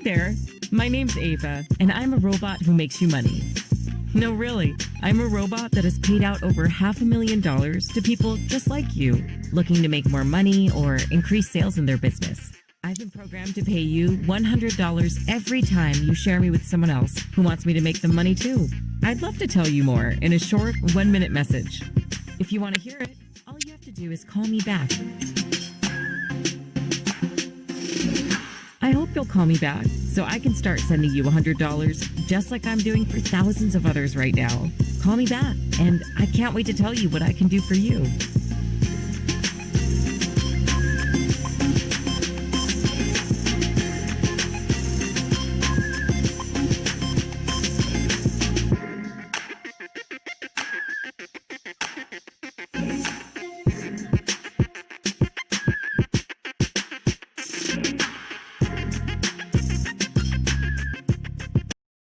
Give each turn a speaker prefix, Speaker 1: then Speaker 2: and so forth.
Speaker 1: there. My name's Ava, and I'm a robot who makes you money. No, really, I'm a robot that has paid out over $500,000 to people just like you, looking to make more money or increase sales in their business. I've been programmed to pay you $100 every time you share me with someone else who wants me to make them money too. I'd love to tell you more in a short 1-minute message. If you want to hear it, all you have to do is call me back. I hope you'll call me back so I can start sending you $100 just like I'm doing for thousands of others right now. Call me back, and I can't wait to tell you what I can do for you.